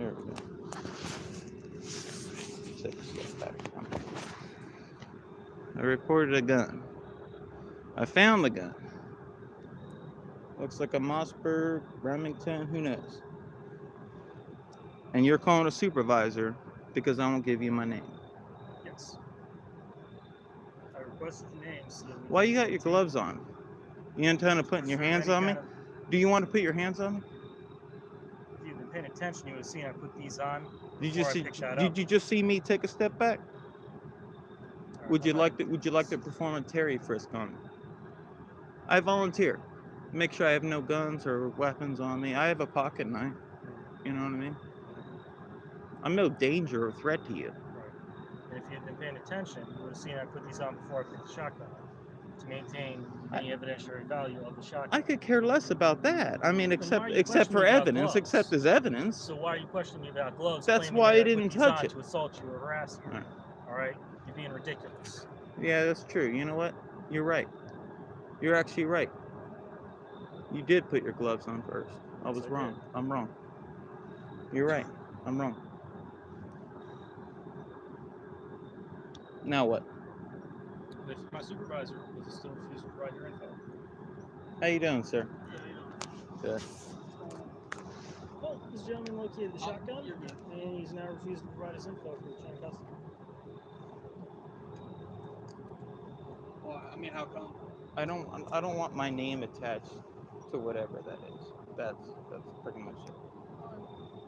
There we go. Take a step back. I reported a gun. I found the gun. Looks like a Mossberg, Remington, who knows? And you're calling a supervisor because I won't give you my name. Yes. I requested your name. So why you got your gloves on? You intend on putting your hands on me? Do you want to put your hands on me? If you've been paying attention, you would have seen I put these on. Did you just see me take a step back? Right, Would you like to perform a Terry frisk on me? I volunteer. Make sure I have no guns or weapons on me. I have a pocket knife. You know what I mean? I'm no danger or threat to you. Right. And if you'd been paying attention, you would have seen I put these on before I put the shotgun on to maintain any evidentiary value of the shotgun. I could care less about that. I mean, except for evidence, except as evidence. So why are you questioning me about gloves? That's why I didn't touch it. To assault you or harass you. All right? You're being ridiculous. Yeah, that's true. You know what? You're right. You're actually right. You did put your gloves on first. I was wrong. I'm wrong. You're right. I'm wrong. Now what? This is my supervisor. Does he still refuse to provide your info? How you doing, sir? Good. Well, this gentleman located the shotgun, and he's now refusing to provide his info for the chain of custody. Well, I mean, how come? I don't want my name attached to whatever that is. That's pretty much it.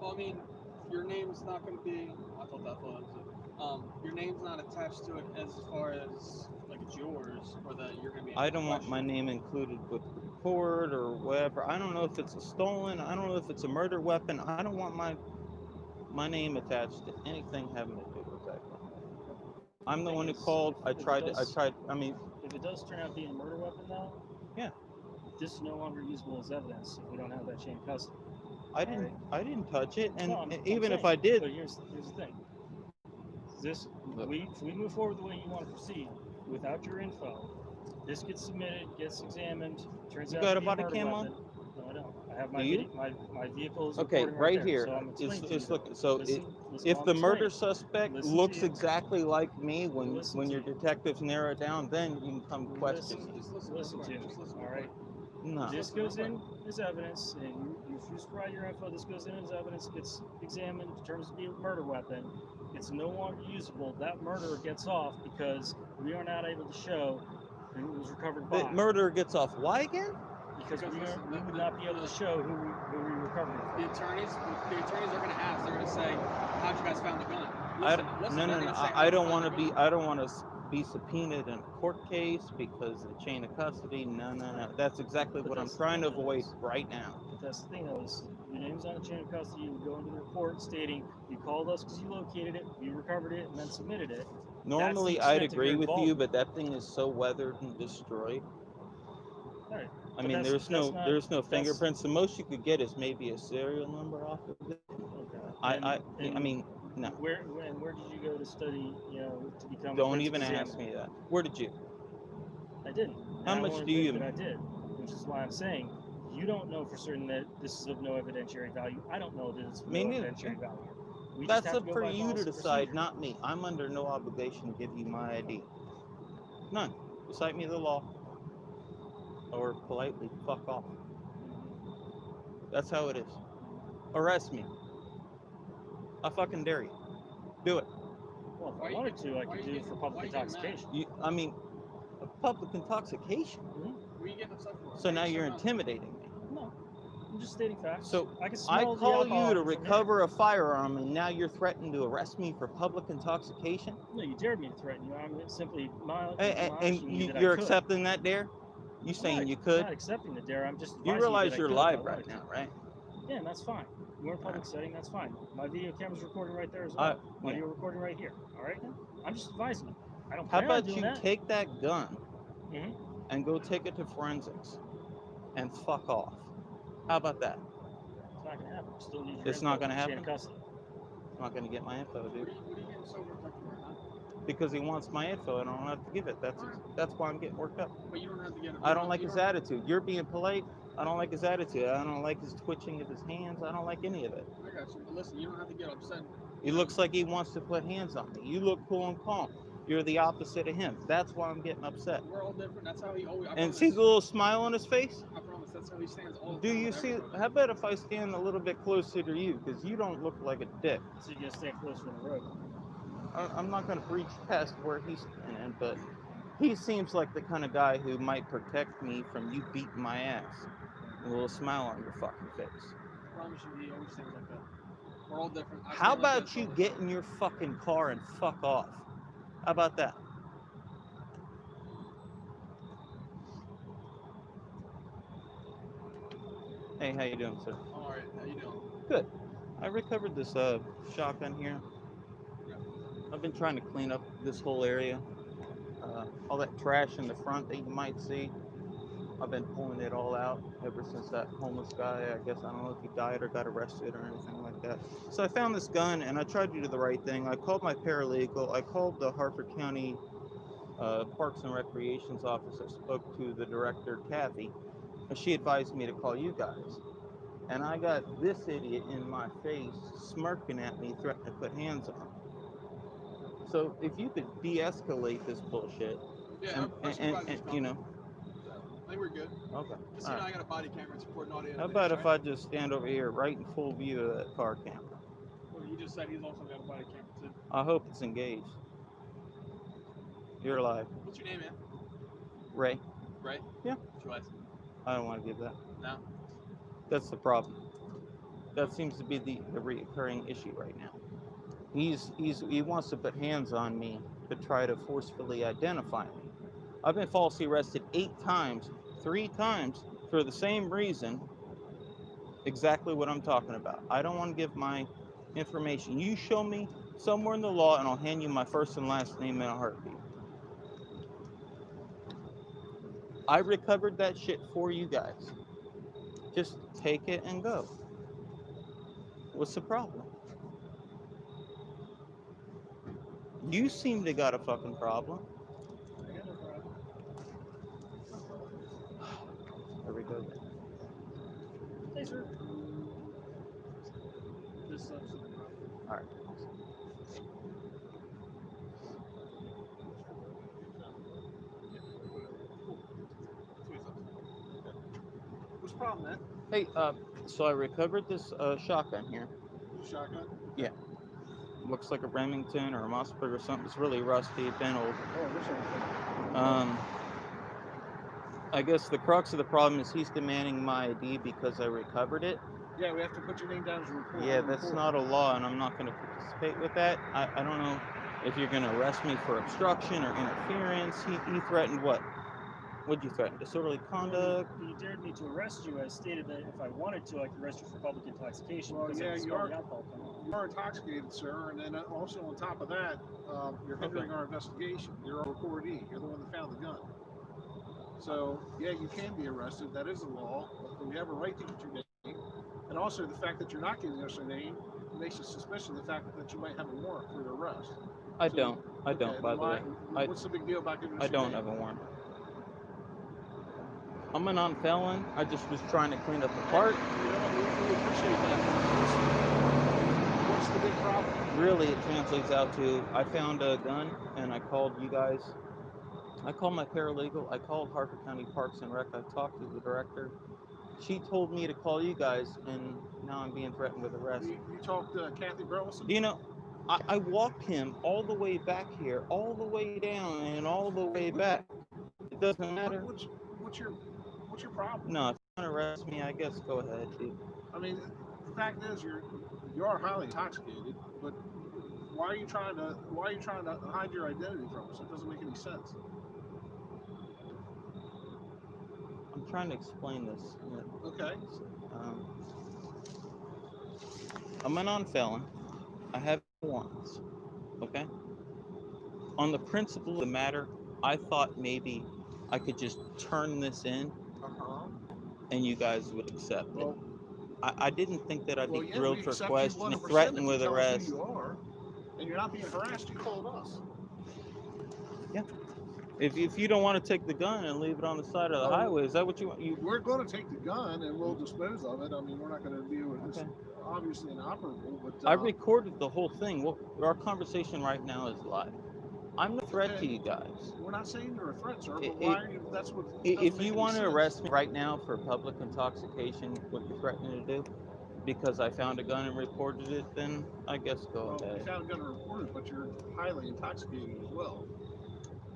Well, I mean, your name's not going to be. I thought that was it. Your name's not attached to it as far as like it's yours, or that you're going to be. I don't want my name included with the report or whatever. I don't know if it's a stolen. I don't know if it's a murder weapon. I don't want my name attached to anything having to do with that. I'm the one who called. I tried. I mean, if it does turn out being a murder weapon, though, yeah, this is no longer usable as evidence if we don't have that chain of custody. I didn't touch it, and no, even if I did. But here's the thing. If we move forward the way you want to proceed, without your info, this gets submitted, gets examined, turns out to be a murder weapon. No, I don't. I have my vehicle is okay, right there, here. So just look. So if the murder suspect looks exactly like me when your detectives narrow it down, then you can come question me. Listen to me. All right. No. This goes in as evidence, and you refuse to provide your info. This goes in as evidence, gets examined, determines to be a murder weapon. It's no longer usable. That murderer gets off because we are not able to show who it was recovered by. The murderer gets off. Why again? Because we would not be able to show who we recovered it from. The attorneys are going to ask. They're going to say, "How'd you guys found the gun?" No. I don't want to be subpoenaed in a court case because of the chain of custody. No. That's exactly what I'm trying to avoid right now. But that's the thing, though, is your name's on the chain of custody. You would go into the report stating you called us because you located it, you recovered it, and then submitted it. Normally, I'd agree with you, but that thing is so weathered and destroyed. Right. I mean, there's no fingerprints. The most you could get is maybe a serial number off of it. Okay. I mean, no. Where did you go to study? To become. Don't even ask me that. Where did you? I didn't. How much do you? I did, which is why I'm saying you don't know for certain that this is of no evidentiary value. I don't know that it's of no evidentiary value. That's up for you to decide, not me. I'm under no obligation to give you my ID. None. Recite me the law. Or politely fuck off. That's how it is. Arrest me. I fucking dare you. Do it. Well, if I wanted to, I could do it for public intoxication. Public intoxication? Mm-hmm. So now you're intimidating me. No. I'm just stating facts. So I call you to recover a firearm, and now you're threatening to arrest me for public intoxication? No, you dared me to threaten you. I'm simply and you're accepting that dare? You saying you could? I'm not accepting the dare. I'm just. You realize you're live right now, right? Yeah, and that's fine. We're in a public setting. That's fine. My video camera's recording right there as well. My video recording right here. All right. I'm just advising you. I don't. How about you take that gun and go take it to forensics and fuck off? How about that? It's not gonna happen. Still need your it's not gonna happen. I'm not gonna get my info, dude. Because he wants my info and I don't have to give it. That's why I'm getting worked up. But you don't have to get it. I don't like his attitude. You're being polite. I don't like his attitude. I don't like his twitching of his hands. I don't like any of it. I got you. But listen, you don't have to get upset. He looks like he wants to put hands on me. You look cool and calm. You're the opposite of him. That's why I'm getting upset. We're all different. That's how he always. And see the little smile on his face? I promise. That's how he stands all the Do time you with see? everybody. How about if I stand a little bit closer to you? Because you don't look like a dick. So you gotta stay closer to the road. I'm not going to breach past where he's standing, but he seems like the kind of guy who might protect me from you beating my ass. A little smile on your fucking face. I promise you, he always stands like that. We're all different. I How stand like about this you all the get time. in your fucking car and fuck off? How about that? Hey, how you doing, sir? All right. How you doing? Good. I recovered this shotgun here. I've been trying to clean up this whole area. All that trash in the front that you might see. I've been pulling it all out ever since that homeless guy, I guess, I don't know if he died or got arrested or anything like that. So I found this gun and I tried to do the right thing. I called my paralegal. I called the Harford County Parks and Recreations office. I spoke to the director, Kathy, and she advised me to call you guys. And I got this idiot in my face smirking at me, threatening to put hands on me. So if you could de-escalate this bullshit, Yeah, and you know, I think we're good. okay. Just All so you know, right. I got a body camera. It's recording audio. How about if I just stand over here right in full view of that car camera? Well, you just said he's also got a body camera too. I hope it's engaged. You're alive. What's your name, man? Ray? Ray? Yeah. What's your last name? I don't want to give that. No. That's the problem. That seems to be the reoccurring issue right now. He wants to put hands on me to try to forcefully identify me. I've been falsely arrested 8 times, 3 times for the same reason. Exactly what I'm talking about. I don't want to give my information. You show me somewhere in the law and I'll hand you my first and last name in a heartbeat. I recovered that shit for you guys. Just take it and go. What's the problem? You seem to got a fucking problem. I got no problem. There we go. Hey, sir. This All right. What's the problem, man? Hey, so I recovered this shotgun here. Shotgun? Looks like a Remington or a Mossberg or something. It's really rusty, been old. Oh, which one? I guess the crux of the problem is he's demanding my ID because I recovered it. Yeah, we have to put your name down as a report. Yeah, that's not a law, and I'm not going to participate with that. I don't know if you're going to arrest me for obstruction or interference. He threatened what? What'd you threaten? Disorderly conduct? He dared me to arrest you. I stated that if I wanted to, I could arrest you for public intoxication. Well, because yeah, I was you smelling are- alcohol coming out. You are intoxicated, sir, and then also on top of that, you're hindering our investigation. You're a recordee. You're the one that found the gun. So, yeah, you can be arrested. That is the law. But we have a right to get your name. And also, the fact that you're not giving us your name makes us suspicious of the fact that you might have a warrant for your arrest. I So- don't. I Okay, don't, by then the way. I- what's the big deal about giving us I your don't name? have a warrant. I'm a non-felon. I just was trying to clean up the park. We appreciate that. What's the big problem? Really, it translates out to I found a gun and I called you guys. I called my paralegal. I called Harford County Parks and Rec. I talked to the director. She told me to call you guys, and now I'm being threatened with arrest. You talked to Kathy Burleson? You know, I walked him all the way back here, all the way down, and all the way back. It doesn't matter. What's your problem? No, if you want to arrest me, I guess go ahead, dude. I mean, the fact is, you are highly intoxicated, but why are you trying to hide your identity from us? It doesn't make any sense. I'm trying to explain this. Okay. I'm a non-felon. I have warrants. Okay? On the principle of the matter, I thought maybe I could just turn this in and you guys would accept it. Well, I didn't think that I'd be yeah, grilled we for accept you questioning, 100% threatened if you with tell us arrest. who you are, and you're not being harassed. You called us. If you don't want to take the gun and leave it on the side of the Oh, highway, is that what you want? We're going to take the gun and we'll dispose of it. I mean, we're not going to do it. It's Okay. obviously inoperable, but I recorded the whole thing. Well, our conversation right now is live. I'm no threat to you guys. we're not saying you're a threat, sir. But It- why are you? That's what. If you want to arrest me right now for public intoxication, what you're threatening to do, because I found a gun and reported it, then I guess go Well, you ahead. found a gun and reported it, but you're highly intoxicated as well.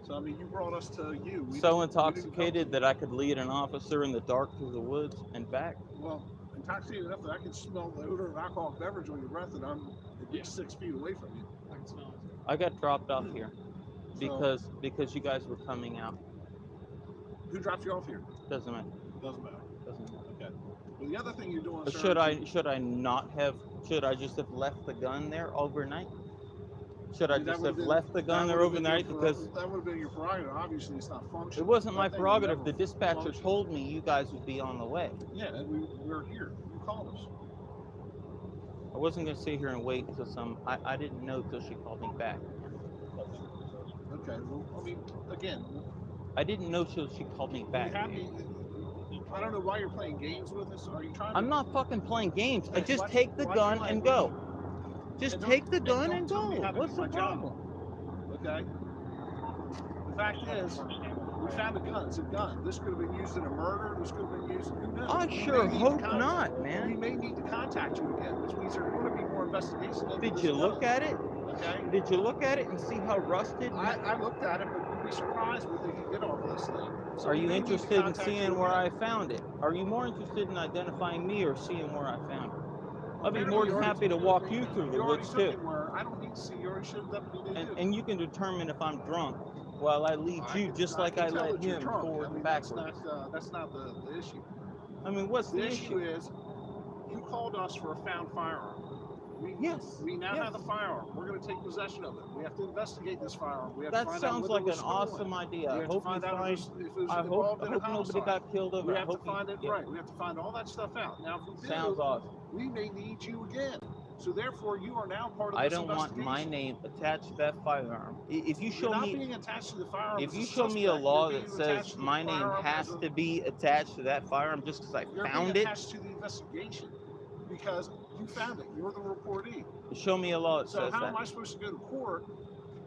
So I mean, you brought us to you. So intoxicated that I could lead an officer in the dark through the woods and back. Well, intoxicated enough that I can smell the odor of alcoholic beverage on your breath, and I'm at least 6 feet away from you. I can smell it. I got dropped off here because you guys were coming out. Who dropped you off here? Doesn't matter. Doesn't matter. Doesn't matter. Okay. Well, the other thing you're doing, But sir, should is I not have? Should I just have left the gun there overnight? Should I that just would've have been- left the gun that there would've been overnight? your Because that would have been your prerogative. Obviously, it's not it functional. wasn't my That thing prerogative. never The dispatcher functioned. told me you guys would be on the way. Yeah, and we're here. You called us. I wasn't gonna sit here and wait until I didn't know till she called me back. Okay. Well, I mean, again, I didn't know till she called me you back. have me. I don't know why you're playing games with us. Are you trying to? I'm not fucking playing games. I Okay, just why- take the why gun you and playing go. Just And don't- take the and gun don't and tell go. me how to What's do the my job. problem? Okay. The fact is, we found a gun. It's a gun. This could have been used in a murder. This could have been used. Who knows? I We sure may need to hope contact- not, We man. may need to contact you again, which means there's going to be more investigation. into Did this you gun, look at it? Okay. Did you look at it and see how rusted? I looked at it, but you'd be surprised what they can get off of this thing. So Are we you may need to interested in contact seeing you where I again. found it? Are you more interested in identifying me or seeing where I found it? I'd be Apparently more you than already happy to took- walk you through the you already woods took too. it where I don't need to see. You already showed up. You did. And you can determine if I'm drunk while I lead you just like I can tell led that you're him drunk. forward I mean, and backwards. That's not the issue. I mean, what's The the issue issue? is, you called us for a found firearm. Yes. We now yes. have the firearm. We're going to take possession of it. We have to investigate this firearm. We have That to find sounds out like whether an it was awesome stolen. idea. We I have to hope you find out find. if it was I involved in a hope nobody homicide. got killed over. We I have to hope you- find it yeah. right. We have to find all that stuff out. Now, if we Sounds do, awesome. we may need you again. So therefore, you are now part of I this don't want my investigation. name attached to that firearm. If you You're show not me, being attached to the firearm. if as you a show me a suspect, law you're that being attached says to the my name firearm has as a- to be attached to that firearm just because I You're found being it, attached to the investigation because you found it. You're the reportee. show me a law that So says how that. am I supposed to go to court?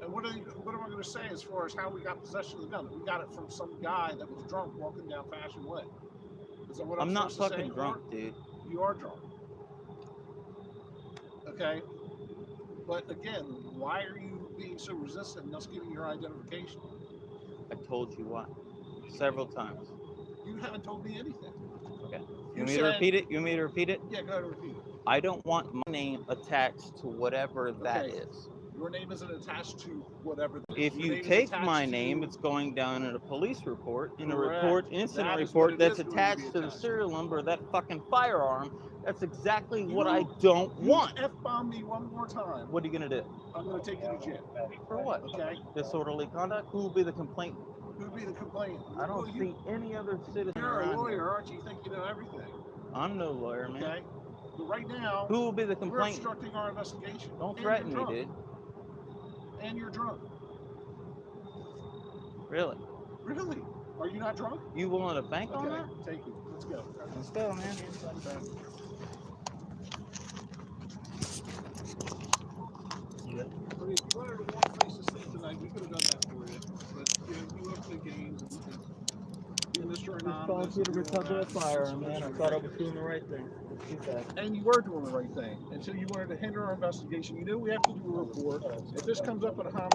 And what am I going to say as far as how we got possession of the gun? We got it from some guy that was drunk walking down Fashion Way. Is that what I'm I'm not supposed to say fucking in court? drunk, dude. You are drunk. Okay. But again, why are you being so resistant in us giving your identification? I told you why. Several times. You haven't told me anything. Okay. You You want me to said- repeat it? You want me to repeat it? Yeah, go ahead and repeat it. I don't want my name attached to whatever that Okay. is. Your name isn't attached to whatever. that is. If Your you name is take attached my to- name, it's going down in a police report, in a Correct. report, incident That is report what it that's is going to be attached to the attached to. serial number of that fucking firearm. That's exactly what You- I don't want. You F-bomb me one more time. What are you gonna do? I'm going to take you to jail. For what? Okay? Disorderly conduct? Who will be the complaint? Who'd be the complainant? I don't Well, see any other citizen You're a around lawyer, here. aren't you? You think you know everything. I'm no lawyer, man. Okay? But right now, Who will be the we're complainant? obstructing our investigation. Don't And threaten you're me, drunk. dude. And you're drunk. Really? Really? Are you not drunk? You willing to bank on Okay, that? take it. Let's go. Let's go, man. I mean, if you wanted to one place to sleep tonight, we could have done that for you. But you love the games. And Mr. Anonymous. and doing all that. firearm, man. I thought I was doing the right thing. Let's do that. And you were doing the right thing until you wanted to hinder our investigation. You know we have to do a report. If this comes up in a homicide.